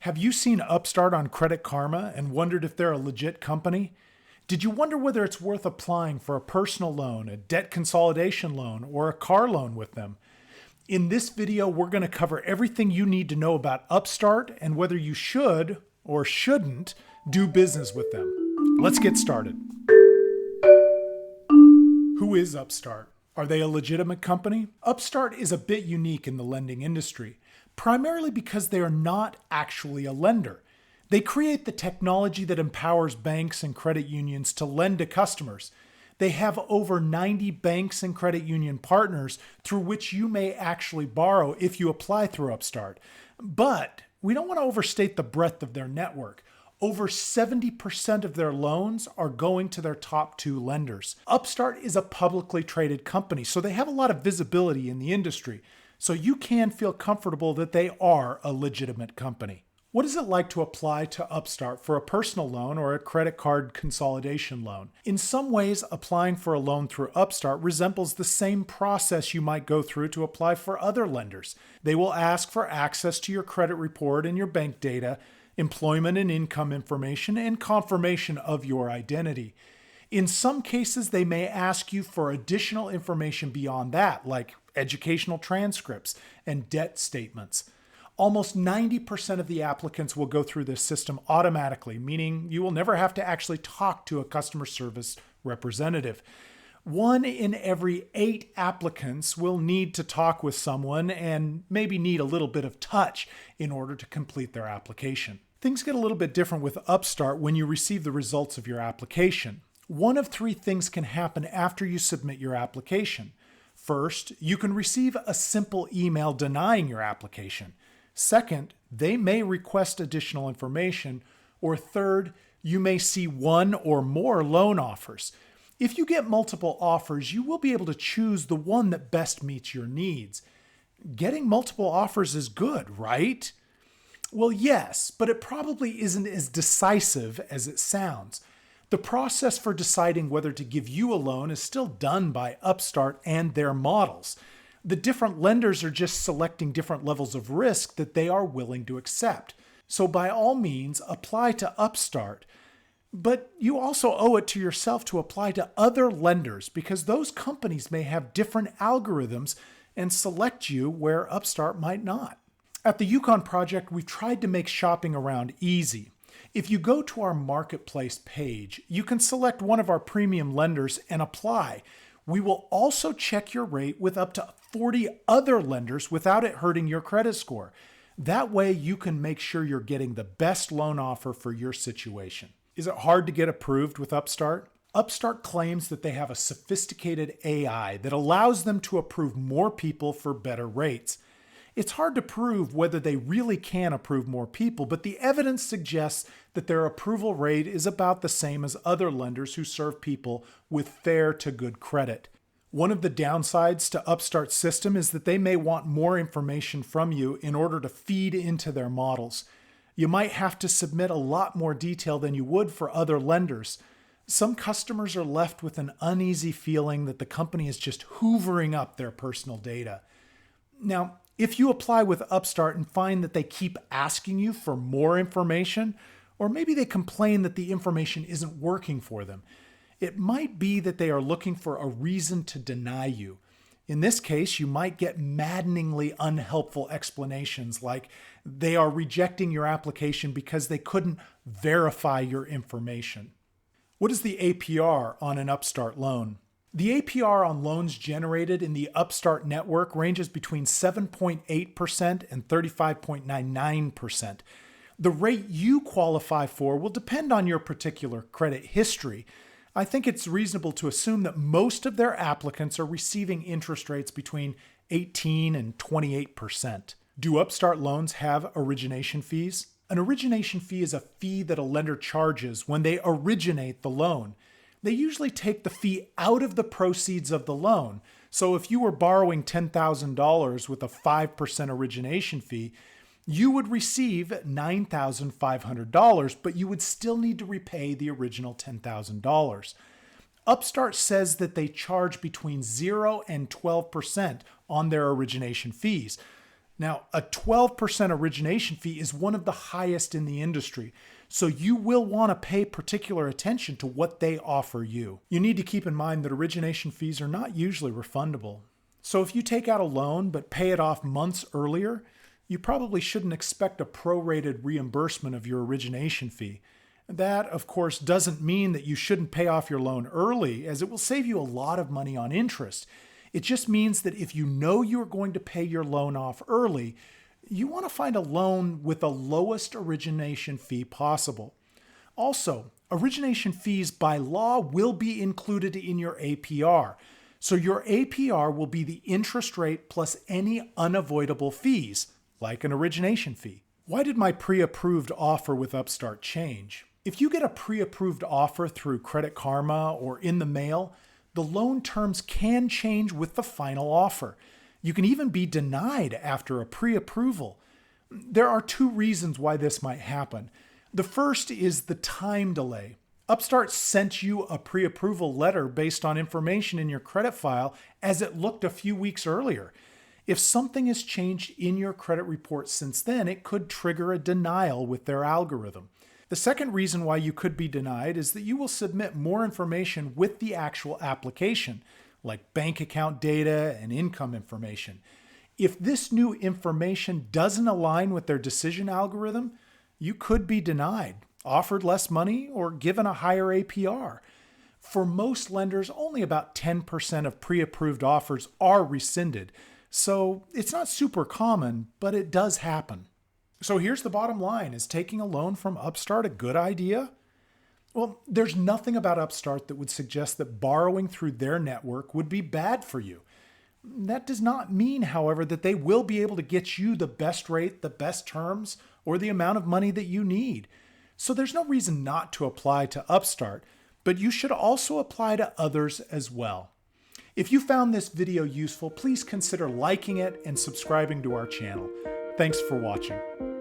Have you seen Upstart on Credit Karma and wondered if they're a legit company? Did you wonder whether it's worth applying for a personal loan, a debt consolidation loan, or a car loan with them? In this video, we're going to cover everything you need to know about Upstart and whether you should or shouldn't do business with them. Let's get started. Who is Upstart? Are they a legitimate company? Upstart is a bit unique in the lending industry, primarily because they are not actually a lender. They create the technology that empowers banks and credit unions to lend to customers. They have over 90 banks and credit union partners through which you may actually borrow if you apply through Upstart. But we don't want to overstate the breadth of their network. Over 70% of their loans are going to their top two lenders. Upstart is a publicly traded company, so they have a lot of visibility in the industry. So you can feel comfortable that they are a legitimate company. What is it like to apply to Upstart for a personal loan or a credit card consolidation loan? In some ways, applying for a loan through Upstart resembles the same process you might go through to apply for other lenders. They will ask for access to your credit report and your bank data, employment and income information, and confirmation of your identity. In some cases, they may ask you for additional information beyond that, like educational transcripts and debt statements. Almost 90% of the applicants will go through this system automatically, meaning you will never have to actually talk to a customer service representative. 1 in every 8 applicants will need to talk with someone and maybe need a little bit of touch in order to complete their application. Things get a little bit different with Upstart when you receive the results of your application. One of 3 things can happen after you submit your application. First, you can receive a simple email denying your application. Second, they may request additional information. Or third, you may see 1 or more loan offers. If you get multiple offers, you will be able to choose the one that best meets your needs. Getting multiple offers is good, right? Well, yes, but it probably isn't as decisive as it sounds. The process for deciding whether to give you a loan is still done by Upstart and their models. The different lenders are just selecting different levels of risk that they are willing to accept. So by all means, apply to Upstart. But you also owe it to yourself to apply to other lenders because those companies may have different algorithms and select you where Upstart might not. At the Yukon Project, we've tried to make shopping around easy. If you go to our marketplace page, you can select one of our premium lenders and apply. We will also check your rate with up to 40 other lenders without it hurting your credit score. That way you can make sure you're getting the best loan offer for your situation. Is it hard to get approved with Upstart? Upstart claims that they have a sophisticated AI that allows them to approve more people for better rates. It's hard to prove whether they really can approve more people, but the evidence suggests that their approval rate is about the same as other lenders who serve people with fair to good credit. One of the downsides to Upstart's system is that they may want more information from you in order to feed into their models. You might have to submit a lot more detail than you would for other lenders. Some customers are left with an uneasy feeling that the company is just hoovering up their personal data. Now, if you apply with Upstart and find that they keep asking you for more information, or maybe they complain that the information isn't working for them, it might be that they are looking for a reason to deny you. In this case, you might get maddeningly unhelpful explanations like they are rejecting your application because they couldn't verify your information. What is the APR on an Upstart loan? The APR on loans generated in the Upstart network ranges between 7.8% and 35.99%. The rate you qualify for will depend on your particular credit history. I think it's reasonable to assume that most of their applicants are receiving interest rates between 18 and 28%. Do Upstart loans have origination fees? An origination fee is a fee that a lender charges when they originate the loan. They usually take the fee out of the proceeds of the loan. So if you were borrowing $10,000 with a 5% origination fee, you would receive $9,500, but you would still need to repay the original $10,000. Upstart says that they charge between 0 and 12% on their origination fees. Now, a 12% origination fee is one of the highest in the industry, so you will want to pay particular attention to what they offer you. You need to keep in mind that origination fees are not usually refundable. So if you take out a loan but pay it off months earlier, you probably shouldn't expect a prorated reimbursement of your origination fee. That, of course, doesn't mean that you shouldn't pay off your loan early, as it will save you a lot of money on interest. It just means that if you know you're going to pay your loan off early, you want to find a loan with the lowest origination fee possible. Also, origination fees by law will be included in your APR. So your APR will be the interest rate plus any unavoidable fees, like an origination fee. Why did my pre-approved offer with Upstart change? If you get a pre-approved offer through Credit Karma or in the mail, the loan terms can change with the final offer. You can even be denied after a pre-approval. There are two reasons why this might happen. The first is the time delay. Upstart sent you a pre-approval letter based on information in your credit file as it looked a few weeks earlier. If something has changed in your credit report since then, it could trigger a denial with their algorithm. The second reason why you could be denied is that you will submit more information with the actual application, like bank account data and income information. If this new information doesn't align with their decision algorithm, you could be denied, offered less money, or given a higher APR. For most lenders, only about 10% of pre-approved offers are rescinded, so it's not super common, but it does happen. So here's the bottom line. Is taking a loan from Upstart a good idea? Well, there's nothing about Upstart that would suggest that borrowing through their network would be bad for you. That does not mean, however, that they will be able to get you the best rate, the best terms, or the amount of money that you need. So there's no reason not to apply to Upstart, but you should also apply to others as well. If you found this video useful, please consider liking it and subscribing to our channel. Thanks for watching.